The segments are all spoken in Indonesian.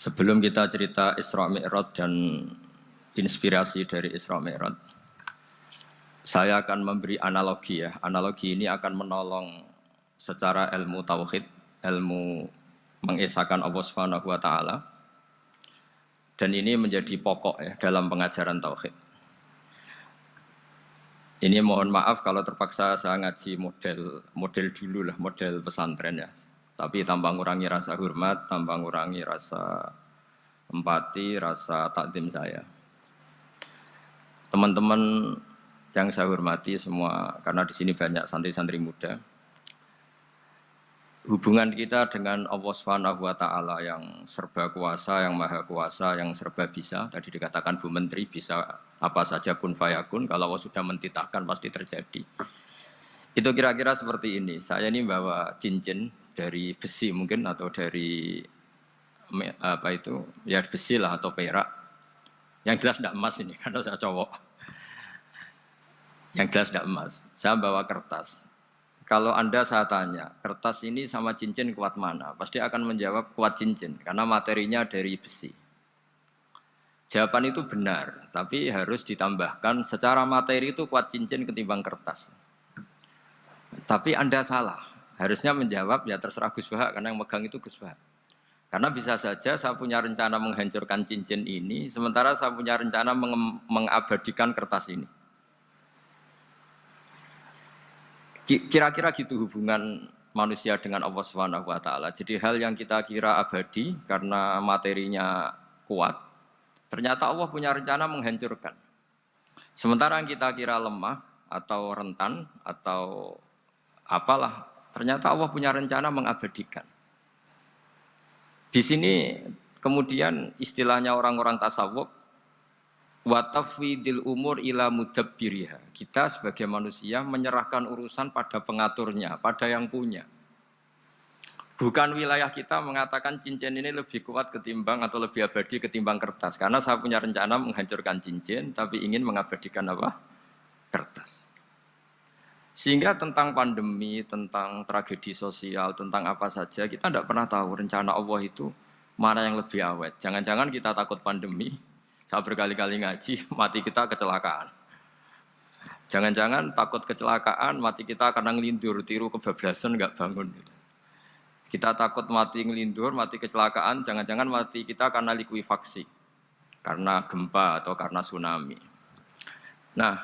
Sebelum kita cerita Isra Mi'raj dan inspirasi dari Isra Mi'raj, saya akan memberi analogi ya. Analogi ini akan menolong secara ilmu tauhid, ilmu mengesahkan Allah Subhanahu wa taala. Dan ini menjadi pokok ya dalam pengajaran tauhid. Ini mohon maaf kalau terpaksa saya ngaji model dulu lah, model pesantren ya. Tapi tanpa ngurangi rasa hormat, tanpa ngurangi rasa empati, rasa takdim saya. Teman-teman yang saya hormati semua, karena di sini banyak santri-santri muda. Hubungan kita dengan Allah Subhanahu wa taala yang serba kuasa, yang maha kuasa, yang serba bisa. Tadi dikatakan Bu Menteri bisa apa saja kun fayakun, kalau Allah sudah mentitahkan pasti terjadi. Itu kira-kira seperti ini. Saya ini bawa cincin dari besi mungkin atau dari apa itu? Ya besi lah atau perak. Yang jelas tidak emas ini karena saya cowok. Yang jelas tidak emas. Saya bawa kertas. Kalau Anda saya tanya, kertas ini sama cincin kuat mana? Pasti akan menjawab kuat cincin, karena materinya dari besi. Jawaban itu benar, tapi harus ditambahkan secara materi itu kuat cincin ketimbang kertas. Tapi Anda salah, harusnya menjawab ya terserah Gus Bahak, karena yang megang itu Gus Bahak. Karena bisa saja saya punya rencana menghancurkan cincin ini, sementara saya punya rencana mengabadikan kertas ini. Kira-kira gitu hubungan manusia dengan Allah Subhanahu wa taala. Jadi hal yang kita kira abadi karena materinya kuat, ternyata Allah punya rencana menghancurkan. Sementara yang kita kira lemah atau rentan atau apalah, ternyata Allah punya rencana mengabadikan. Di sini kemudian istilahnya orang-orang tasawuf, wa tafwidil umur ila mudabbiriha. Kita sebagai manusia menyerahkan urusan pada pengaturnya, pada yang punya. Bukan wilayah kita mengatakan cincin ini lebih kuat ketimbang atau lebih abadi ketimbang kertas. Karena saya punya rencana menghancurkan cincin, tapi ingin mengabadikan apa? Kertas. Sehingga tentang pandemi, tentang tragedi sosial, tentang apa saja, kita tidak pernah tahu rencana Allah itu mana yang lebih awet. Jangan-jangan kita takut pandemi, saya berkali-kali ngaji, mati kita kecelakaan. Jangan-jangan takut kecelakaan, mati kita karena ngelindur, tiru kebablasan, nggak bangun. Kita takut mati ngelindur, mati kecelakaan, jangan-jangan mati kita karena likuifaksi, karena gempa atau karena tsunami. Nah,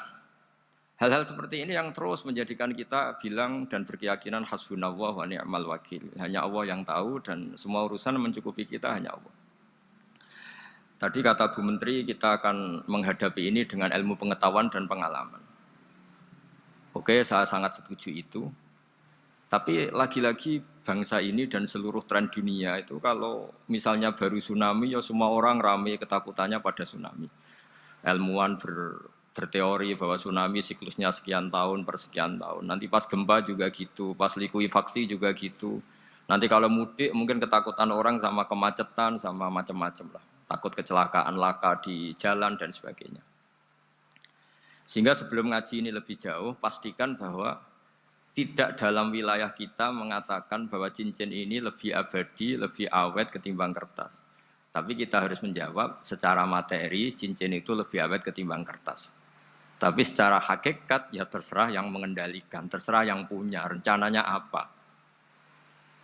hal-hal seperti ini yang terus menjadikan kita bilang dan berkeyakinan hasbunallah wa ni'mal wakil. Hanya Allah yang tahu dan semua urusan mencukupi kita hanya Allah. Tadi kata Bu Menteri kita akan menghadapi ini dengan ilmu pengetahuan dan pengalaman. Oke, saya sangat setuju itu. Tapi lagi-lagi bangsa ini dan seluruh tren dunia itu kalau misalnya baru tsunami ya semua orang ramai ketakutannya pada tsunami. Ilmuwan berteori bahwa tsunami siklusnya sekian tahun per sekian tahun. Nanti pas gempa juga gitu, pas likuifaksi juga gitu. Nanti kalau mudik mungkin ketakutan orang sama kemacetan sama macam-macam lah. Takut kecelakaan laka di jalan dan sebagainya. Sehingga sebelum ngaji ini lebih jauh, pastikan bahwa tidak dalam wilayah kita mengatakan bahwa cincin ini lebih abadi, lebih awet ketimbang kertas. Tapi kita harus menjawab secara materi cincin itu lebih awet ketimbang kertas. Tapi secara hakikat ya terserah yang mengendalikan, terserah yang punya, rencananya apa.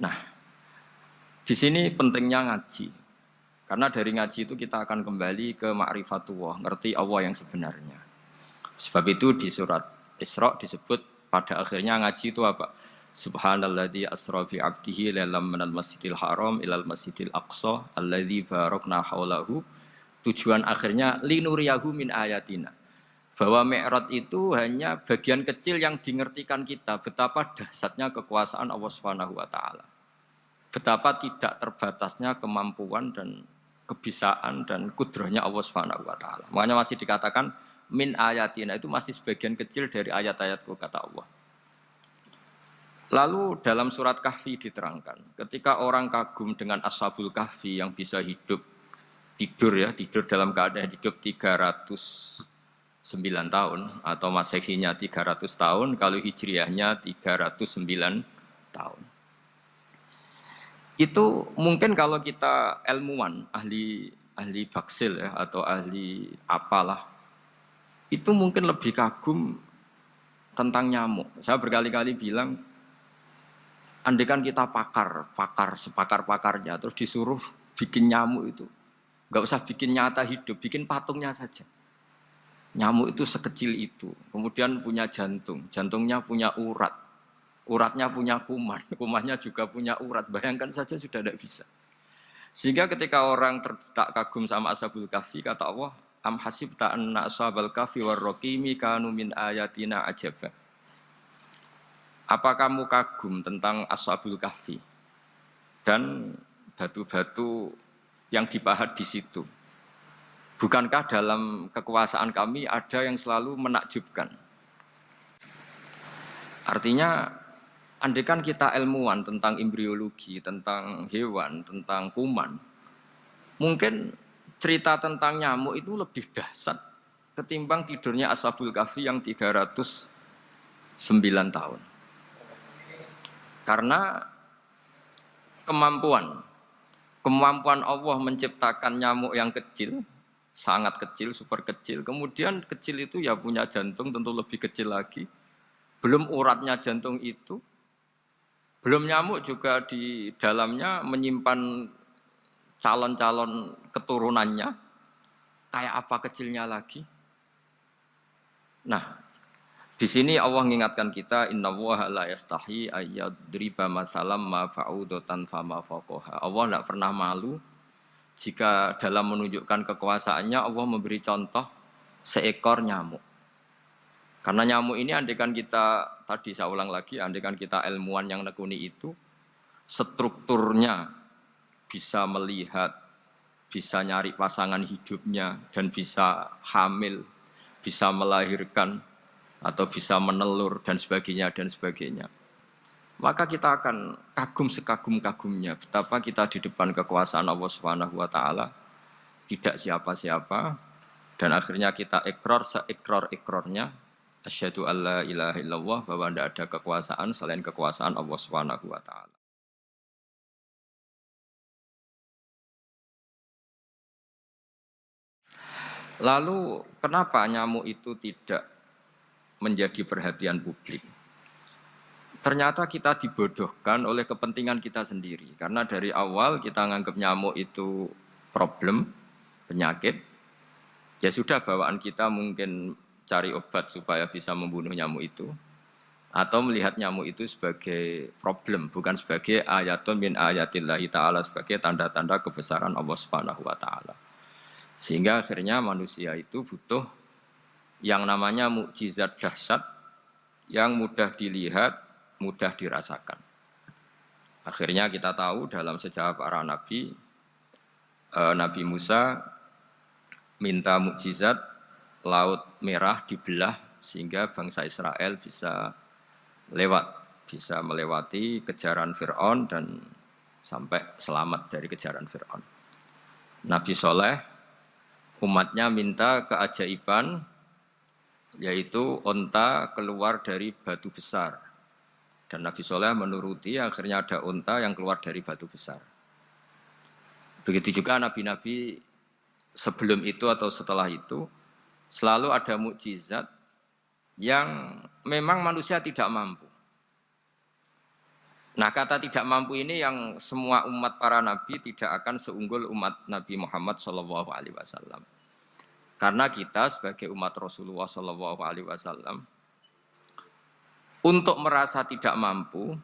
Nah, di sini pentingnya ngaji. Karena dari ngaji itu kita akan kembali ke ma'rifatullah, ngerti Allah yang sebenarnya. Sebab itu di surat Isra disebut pada akhirnya ngaji itu apa? Subhanalladzi asra bi 'abdihi lailam minal masjidil haram ilal masjidil aqsa alladzi barakna haulahu. Tujuan akhirnya linuriyahu min ayatina. Bahwa Mi'raj itu hanya bagian kecil yang dingertikan kita betapa dahsyatnya kekuasaan Allah Subhanahu wa taala. Betapa tidak terbatasnya kemampuan dan kebisaan dan kudrahnya Allah Subhanahu wa taala. Makanya masih dikatakan min ayatina, itu masih sebagian kecil dari ayat-ayatku kata Allah. Lalu dalam surat Kahfi diterangkan, ketika orang kagum dengan Ashabul Kahfi yang bisa tidur dalam keadaan hidup 309 tahun atau Masehinya 300 tahun, kalau Hijriahnya 309 tahun. Itu mungkin kalau kita ilmuwan, ahli baksil ya atau ahli apalah, itu mungkin lebih kagum tentang nyamuk. Saya berkali-kali bilang, andaikan kita sepakar-pakarnya, terus disuruh bikin nyamuk itu, nggak usah bikin nyata hidup, bikin patungnya saja. Nyamuk itu sekecil itu, kemudian punya jantung, jantungnya punya urat, uratnya punya kuman, kumannya juga punya urat. Bayangkan saja sudah tidak bisa. Sehingga ketika orang tak kagum sama Ashabul Kahfi, kata Allah, am hasibta anna ashabal kahfi warraqimi kanu min ayatina ajaba. Apa kamu kagum tentang Ashabul Kahfi dan batu-batu yang dipahat di situ? Bukankah dalam kekuasaan kami ada yang selalu menakjubkan? Artinya, andaikan kita ilmuwan tentang embriologi, tentang hewan, tentang kuman, mungkin cerita tentang nyamuk itu lebih dahsyat ketimbang tidurnya Ashabul Kahfi yang 309 tahun. Karena kemampuan Allah menciptakan nyamuk yang kecil, sangat kecil, super kecil. Kemudian kecil itu ya punya jantung tentu lebih kecil lagi. Belum uratnya jantung itu. Belum nyamuk juga di dalamnya menyimpan calon-calon keturunannya. Kayak apa kecilnya lagi. Nah, di sini Allah mengingatkan kita, innallaha la yastahi ayyadriba matsalam ma fa'udatan fama faqaha. Allah tidak pernah malu jika dalam menunjukkan kekuasaannya Allah memberi contoh seekor nyamuk. Karena nyamuk ini andaikan kita, tadi saya ulang lagi, andaikan kita ilmuwan yang nekuni itu, strukturnya bisa melihat, bisa nyari pasangan hidupnya, dan bisa hamil, bisa melahirkan, atau bisa menelur, dan sebagainya, dan sebagainya. Maka kita akan kagum sekagum-kagumnya betapa kita di depan kekuasaan Allah Subhanahu wa taala tidak siapa-siapa dan akhirnya kita ikrar seikrar-ikrarnya asyhadu alla ilaha illallah bahwa tidak ada kekuasaan selain kekuasaan Allah Subhanahu wa taala. Lalu kenapa nyamuk itu tidak menjadi perhatian publik? Ternyata kita dibodohkan oleh kepentingan kita sendiri. Karena dari awal kita menganggap nyamuk itu problem, penyakit. Ya sudah bawaan kita mungkin cari obat supaya bisa membunuh nyamuk itu. Atau melihat nyamuk itu sebagai problem, bukan sebagai ayatun min ayatillahi ta'ala, sebagai tanda-tanda kebesaran Allah Subhanahu wa ta'ala. Sehingga akhirnya manusia itu butuh yang namanya mukjizat dahsyat yang mudah dilihat, mudah dirasakan. Akhirnya kita tahu dalam sejarah para nabi, Nabi Musa minta mukjizat laut merah dibelah sehingga bangsa Israel bisa bisa melewati kejaran Fir'aun dan sampai selamat dari kejaran Fir'aun. Nabi Soleh umatnya minta keajaiban yaitu onta keluar dari batu besar. Dan Nabi Soleh menuruti, akhirnya ada unta yang keluar dari batu besar. Begitu juga nabi-nabi sebelum itu atau setelah itu, selalu ada mukjizat yang memang manusia tidak mampu. Nah, kata tidak mampu ini yang semua umat para nabi tidak akan seunggul umat Nabi Muhammad SAW. Karena kita sebagai umat Rasulullah SAW, untuk merasa tidak mampu,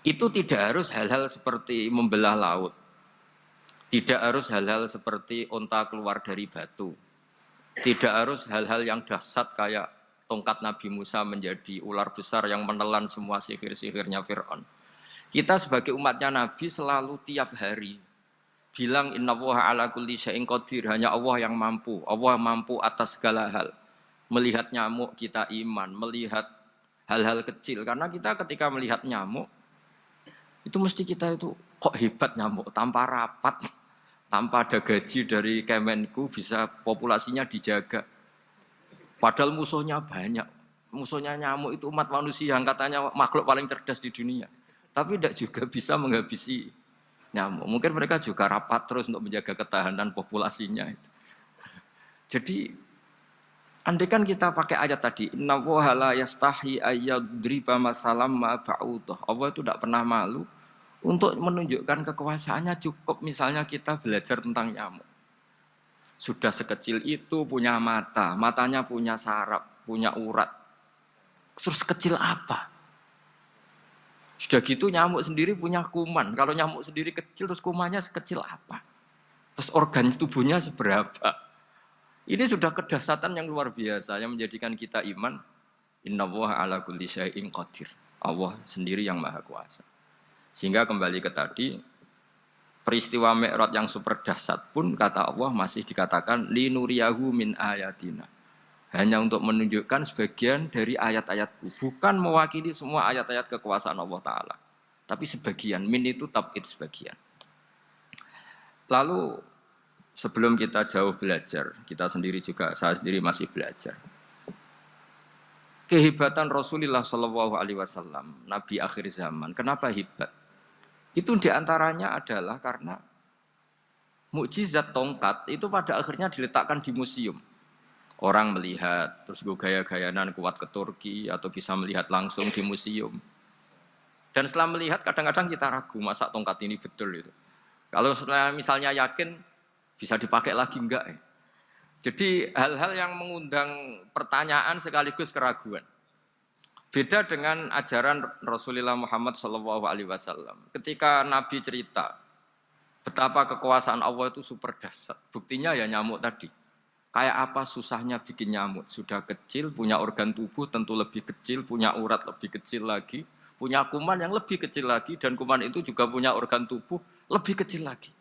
itu tidak harus hal-hal seperti membelah laut. Tidak harus hal-hal seperti unta keluar dari batu. Tidak harus hal-hal yang dahsyat kayak tongkat Nabi Musa menjadi ular besar yang menelan semua sihir-sihirnya Fir'aun. Kita sebagai umatnya Nabi selalu tiap hari bilang innallaha ala kulli syai'in qadir, hanya Allah yang mampu. Allah mampu atas segala hal. Melihat nyamuk kita iman, melihat hal-hal kecil. Karena kita ketika melihat nyamuk, itu mesti kita itu kok hebat nyamuk, tanpa rapat, tanpa ada gaji dari Kemenku bisa populasinya dijaga. Padahal musuhnya banyak. Musuhnya nyamuk itu umat manusia yang katanya makhluk paling cerdas di dunia. tapi tidak juga bisa menghabisi nyamuk. Mungkin mereka juga rapat terus untuk menjaga ketahanan populasinya itu. Jadi andai kan kita pakai ayat tadi, innallaha la yastahi ayyadriba masalam ma ba'udah. Allah itu tidak pernah malu untuk menunjukkan kekuasaannya. Cukup misalnya kita belajar tentang nyamuk. Sudah sekecil itu punya mata, matanya punya saraf, punya urat. Terus kecil apa? Sudah gitu nyamuk sendiri punya kuman. Kalau nyamuk sendiri kecil, terus kumannya sekecil apa? Terus organ tubuhnya seberapa? Ini sudah kedahsyatan yang luar biasa yang menjadikan kita iman. Innallaha ala kulli syai'in qadir. Allah sendiri yang maha kuasa. Sehingga kembali ke tadi, peristiwa Mi'raj yang super dahsyat pun kata Allah masih dikatakan linuriyahu min ayatina. Hanya untuk menunjukkan sebagian dari ayat-ayatku, bukan mewakili semua ayat-ayat kekuasaan Allah Ta'ala. Tapi sebagian, min itu tab'id sebagian. Lalu sebelum kita jauh belajar, kita sendiri juga, saya sendiri masih belajar. Kehebatan Rasulullah Shallallahu Alaihi Wasallam, Nabi akhir zaman. Kenapa hebat? Itu diantaranya adalah karena mukjizat tongkat itu pada akhirnya diletakkan di museum. Orang melihat, terus gue gaya-gayanan kuat ke Turki atau bisa melihat langsung di museum. Dan setelah melihat, kadang-kadang kita ragu masa tongkat ini betul itu. Kalau setelah misalnya yakin, bisa dipakai lagi enggak ya? Jadi hal-hal yang mengundang pertanyaan sekaligus keraguan. Beda dengan ajaran Rasulullah Muhammad SAW. Ketika Nabi cerita betapa kekuasaan Allah itu super dahsyat. Buktinya ya nyamuk tadi. Kayak apa susahnya bikin nyamuk? Sudah kecil, punya organ tubuh tentu lebih kecil, punya urat lebih kecil lagi, punya kuman yang lebih kecil lagi, dan kuman itu juga punya organ tubuh lebih kecil lagi.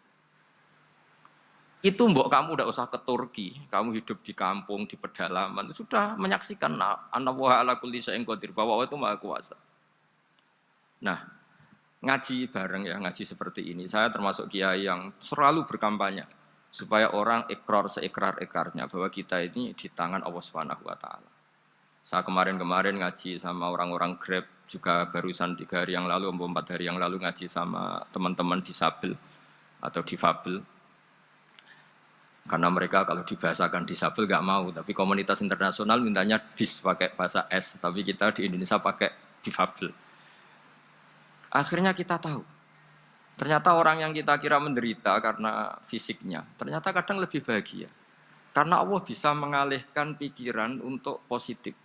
Itu mbok kamu udah usah ke Turki, kamu hidup di kampung, di pedalaman, sudah menyaksikan anallaha ala kulli syai'in qadir, bahwa Allah itu maha kuasa. Nah, ngaji bareng ya, ngaji seperti ini. Saya termasuk kiai yang selalu berkampanye supaya orang ikrar seikrar-ikrarnya bahwa kita ini di tangan Allah Subhanahu wa taala. Saya kemarin-kemarin ngaji sama orang-orang Grab, juga barusan 3 hari yang lalu, 4 hari yang lalu ngaji sama teman-teman disabel atau difabel. Karena mereka kalau dibahasakan disabel gak mau, tapi komunitas internasional mintanya dis pakai bahasa S, tapi kita di Indonesia pakai difabel. Akhirnya kita tahu, ternyata orang yang kita kira menderita karena fisiknya, ternyata kadang lebih bahagia. Karena Allah bisa mengalihkan pikiran untuk positif.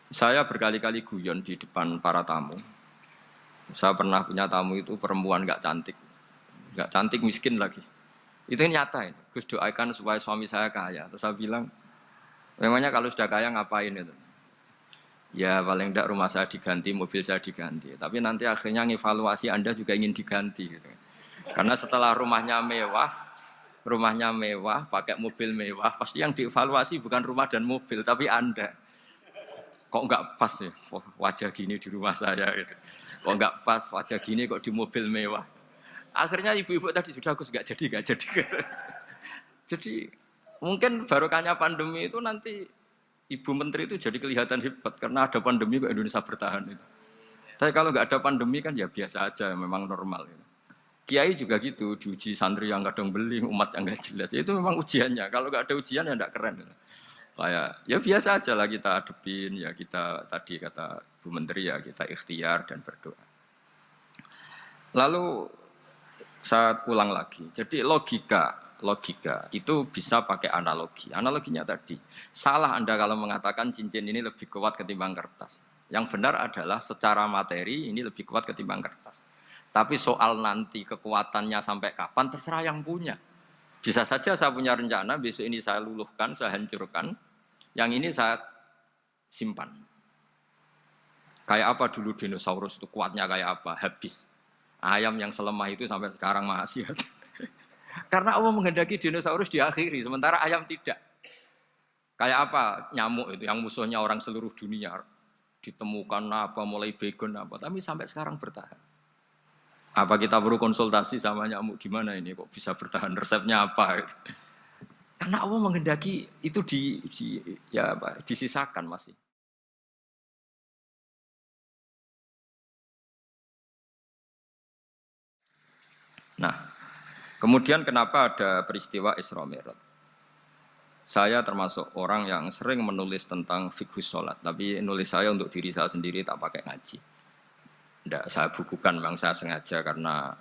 Saya berkali-kali guyon di depan para tamu. Saya pernah punya tamu itu perempuan gak cantik miskin lagi. Itu nyata ini. Gus doakan supaya suami saya kaya. Terus saya bilang, memangnya kalau sudah kaya ngapain itu? Ya paling tidak rumah saya diganti, mobil saya diganti. Tapi nanti akhirnya evaluasi Anda juga ingin diganti. Gitu. Karena setelah rumahnya mewah, pakai mobil mewah, pasti yang dievaluasi bukan rumah dan mobil, tapi Anda. Kok enggak pas ya wajah gini di rumah saya? Gitu. Kok enggak pas wajah gini kok di mobil mewah? Akhirnya ibu-ibu tadi sudah Gus enggak jadi. Jadi mungkin barokahnya pandemi itu nanti Ibu Menteri itu jadi kelihatan hebat karena ada pandemi kok Indonesia bertahan itu. Tapi kalau nggak ada pandemi kan ya biasa aja, memang normal. Gitu. Kiai juga gitu, diuji santri yang kadang beling, umat yang nggak jelas. Itu memang ujiannya. Kalau nggak ada ujian ya nggak keren. Gitu. Kayak ya biasa aja lah kita hadepin, ya kita tadi kata Bu Menteri ya kita ikhtiar dan berdoa. Lalu saya ulang lagi. Jadi logika itu bisa pakai analogi. Analoginya tadi, salah Anda kalau mengatakan cincin ini lebih kuat ketimbang kertas. Yang benar adalah secara materi ini lebih kuat ketimbang kertas. Tapi soal nanti kekuatannya sampai kapan terserah yang punya. Bisa saja saya punya rencana besok ini saya luluhkan, saya hancurkan. Yang ini saya simpan. Kayak apa dulu dinosaurus itu kuatnya kayak apa? Habis. Ayam yang selemah itu sampai sekarang masih ada. Karena Allah menghendaki dinosaurus diakhiri, sementara ayam tidak. Kayak apa nyamuk itu yang musuhnya orang seluruh dunia. Ditemukan apa, mulai begon apa, tapi sampai sekarang bertahan. Apa kita perlu konsultasi sama nyamuk gimana ini kok bisa bertahan, resepnya apa gitu. Karena Allah menghendaki itu disisakan masih. Nah, kemudian kenapa ada peristiwa Isra Mi'raj? Saya termasuk orang yang sering menulis tentang fikih sholat, tapi nulis saya untuk diri saya sendiri tak pakai ngaji. Tidak saya bukukan, memang saya sengaja karena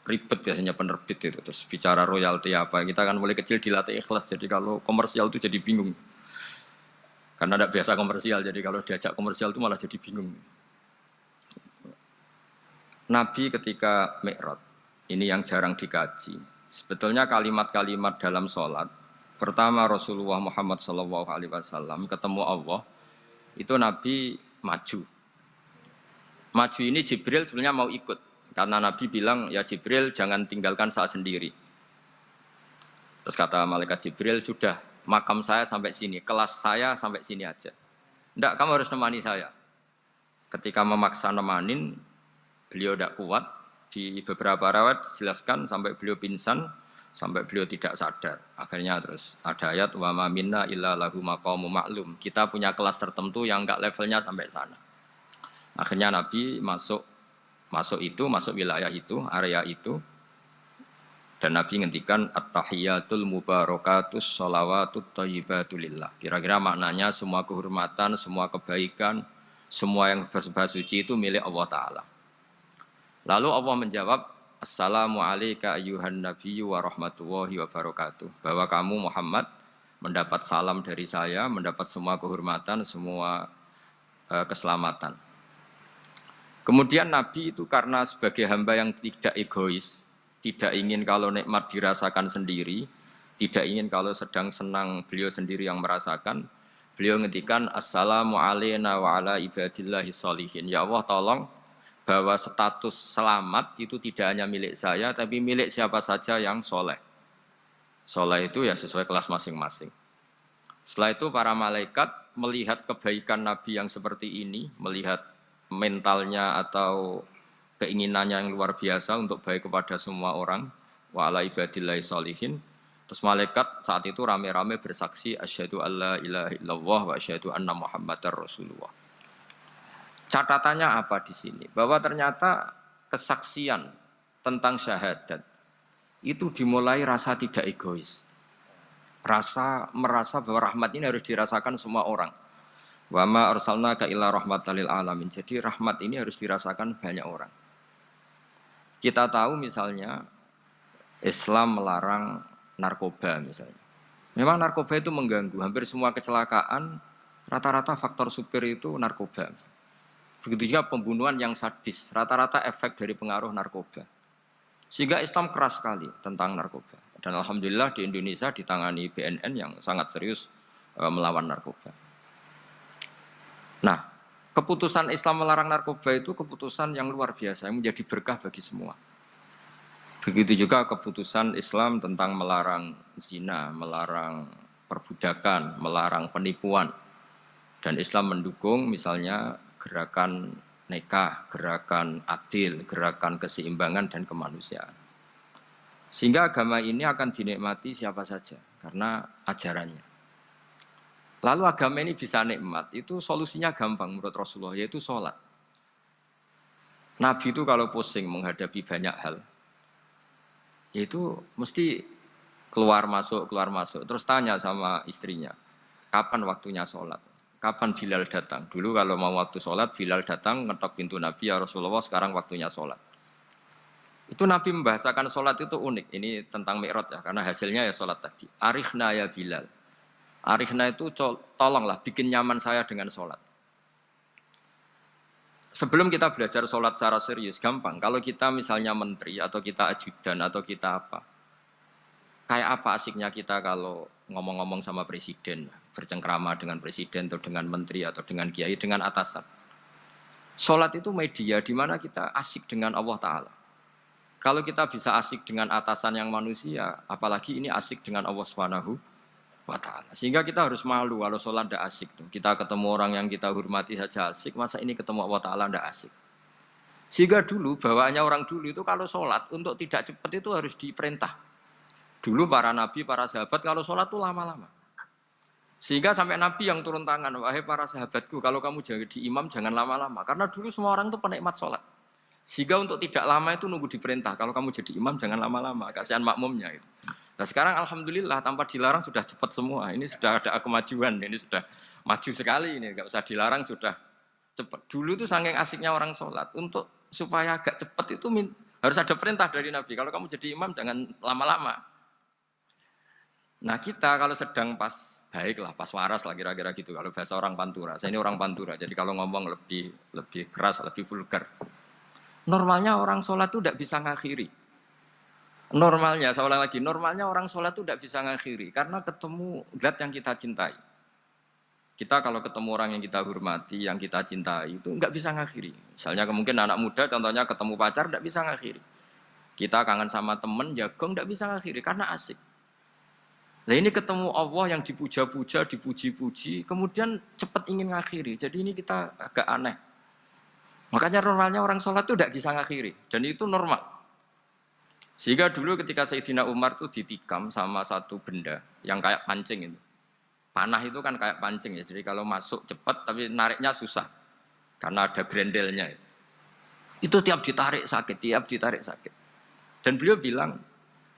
ribet biasanya penerbit itu. Terus bicara royalti apa, kita kan mulai kecil dilatih ikhlas, jadi kalau komersial itu jadi bingung. Karena tidak biasa komersial, jadi kalau diajak komersial itu malah jadi bingung. Nabi ketika Mi'raj, ini yang jarang dikaji. Sebetulnya kalimat-kalimat dalam sholat, pertama Rasulullah Muhammad SAW ketemu Allah, itu Nabi maju. Maju ini Jibril sebenarnya mau ikut, karena Nabi bilang, ya Jibril jangan tinggalkan saya sendiri. Terus kata malaikat Jibril, sudah makam saya sampai sini, kelas saya sampai sini aja. Enggak, kamu harus nemani saya. Ketika memaksa nemanin, beliau tidak kuat. Di beberapa rawat dijelaskan sampai beliau pingsan, sampai beliau tidak sadar. Akhirnya terus ada ayat wa ma minna illa lahu maqamu ma'lum. Kita punya kelas tertentu yang enggak levelnya sampai sana. Akhirnya Nabi masuk wilayah itu, area itu. Dan Nabi ngendikan at-tahiyatul mubarakatus sholawatut thayyibatulillah. Kira-kira maknanya semua kehormatan, semua kebaikan, semua yang bersembah suci itu milik Allah Ta'ala. Lalu Allah menjawab, Assalamu alayka ayyuhan nabiyyu wa rahmatullahi wa barakatuh. Bahwa kamu Muhammad mendapat salam dari saya, mendapat semua kehormatan, semua keselamatan. Kemudian Nabi itu karena sebagai hamba yang tidak egois, tidak ingin kalau nikmat dirasakan sendiri, tidak ingin kalau sedang senang beliau sendiri yang merasakan, beliau ngendikan Assalamu alayna wa ala ibadillahi sholihin. Ya Allah tolong bahwa status selamat itu tidak hanya milik saya, tapi milik siapa saja yang soleh. Soleh itu ya sesuai kelas masing-masing. Setelah itu para malaikat melihat kebaikan Nabi yang seperti ini, melihat mentalnya atau keinginannya yang luar biasa untuk baik kepada semua orang, wa ala ibadillahi sholihin. Terus malaikat saat itu rame-rame bersaksi asyhadu alla ilaha illallah wa asyhadu anna muhammadar rasulullah. Catatannya apa di sini? Bahwa ternyata kesaksian tentang syahadat itu dimulai rasa tidak egois. Merasa bahwa rahmat ini harus dirasakan semua orang. Wa ma arsalnaka illa rahmatan lil alamin. Jadi rahmat ini harus dirasakan banyak orang. Kita tahu misalnya Islam melarang narkoba misalnya. Memang narkoba itu mengganggu. Hampir semua kecelakaan rata-rata faktor supir itu narkoba. Begitu juga pembunuhan yang sadis, rata-rata efek dari pengaruh narkoba. Sehingga Islam keras sekali tentang narkoba. Dan alhamdulillah di Indonesia ditangani BNN yang sangat serius melawan narkoba. Nah, keputusan Islam melarang narkoba itu keputusan yang luar biasa, yang menjadi berkah bagi semua. Begitu juga keputusan Islam tentang melarang zina, melarang perbudakan, melarang penipuan. Dan Islam mendukung misalnya gerakan nikah, gerakan adil, gerakan keseimbangan dan kemanusiaan. Sehingga agama ini akan dinikmati siapa saja karena ajarannya. Lalu agama ini bisa nikmat, itu solusinya gampang menurut Rasulullah, yaitu sholat. Nabi itu kalau pusing menghadapi banyak hal, yaitu mesti keluar masuk, terus tanya sama istrinya, kapan waktunya sholat? Kapan Bilal datang? Dulu kalau mau waktu sholat, Bilal datang, ngetok pintu Nabi, ya Rasulullah sekarang waktunya sholat. Itu Nabi membahasakan sholat itu unik, ini tentang Mi'raj ya, karena hasilnya ya sholat tadi. Arikhna ya Bilal. Arikhna itu tolonglah bikin nyaman saya dengan sholat. Sebelum kita belajar sholat secara serius, gampang. Kalau kita misalnya menteri, atau kita ajudan, atau kita apa. Kayak apa asiknya kita kalau ngomong-ngomong sama presiden, bercengkrama dengan presiden, atau dengan menteri, atau dengan kiai, dengan atasan. Sholat itu media di mana kita asik dengan Allah Ta'ala. Kalau kita bisa asik dengan atasan yang manusia, apalagi ini asik dengan Allah Subhanahu wa Ta'ala. Sehingga kita harus malu kalau sholat tidak asik. Kita ketemu orang yang kita hormati saja asik, masa ini ketemu Allah Ta'ala tidak asik. Sehingga dulu, bawaannya orang dulu itu kalau sholat, untuk tidak cepat itu harus diperintah. Dulu para nabi, para sahabat kalau sholat itu lama-lama. Sehingga sampai Nabi yang turun tangan, wahai para sahabatku, kalau kamu jadi imam jangan lama-lama. Karena dulu semua orang itu penikmat sholat. Sehingga untuk tidak lama itu nunggu diperintah. Kalau kamu jadi imam jangan lama-lama, kasihan makmumnya itu. Nah sekarang alhamdulillah tanpa dilarang sudah cepat semua. Ini sudah ada kemajuan, ini sudah maju sekali ini. Enggak usah dilarang sudah cepat. Dulu itu saking asiknya orang sholat untuk supaya agak cepat itu harus ada perintah dari Nabi. Kalau kamu jadi imam jangan lama-lama. Nah kita kalau sedang pas baiklah, pas waras lah kira-kira gitu. Kalau bahasa orang Pantura, saya ini orang Pantura. Jadi kalau ngomong lebih keras, lebih vulgar. Normalnya orang sholat itu tidak bisa ngakhiri. Normalnya, saya ulang lagi, normalnya orang sholat itu tidak bisa ngakhiri karena ketemu zat yang kita cintai. Kita kalau ketemu orang yang kita hormati, yang kita cintai itu nggak bisa ngakhiri. Misalnya mungkin anak muda, contohnya ketemu pacar nggak bisa ngakhiri. Kita kangen sama temen, jagung nggak bisa ngakhiri karena asik. Nah ini ketemu Allah yang dipuja-puja, dipuji-puji, kemudian cepat ingin ngakhiri. Jadi ini kita agak aneh. Makanya normalnya orang sholat itu tidak bisa ngakhiri. Dan itu normal. Sehingga dulu ketika Sayyidina Umar itu ditikam sama satu benda yang kayak pancing itu. Panah itu kan kayak pancing ya. Jadi kalau masuk cepat tapi nariknya susah. Karena ada grendelnya. Itu tiap ditarik sakit, tiap ditarik sakit. Dan beliau bilang,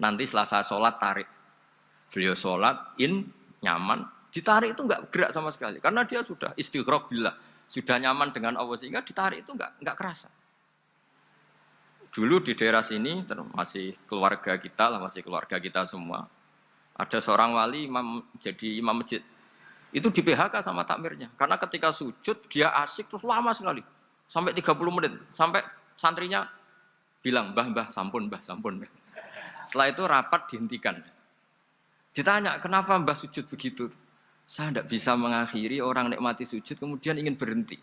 nanti setelah saya sholat tarik. Beliau sholat, nyaman, ditarik itu enggak gerak sama sekali. Karena dia sudah istighraq billah, sudah nyaman dengan Allah sehingga ditarik itu enggak kerasa. Dulu di daerah sini, masih keluarga kita lah, masih keluarga kita semua. Ada seorang wali jadi imam masjid. Itu di PHK sama takmirnya. Karena ketika sujud, dia asik terus lama sekali. Sampai 30 menit. Sampai santrinya bilang, mbah, sampun. Setelah itu rapat dihentikan. Ditanya, kenapa mbah sujud begitu? Saya tidak bisa mengakhiri orang nikmati sujud kemudian ingin berhenti.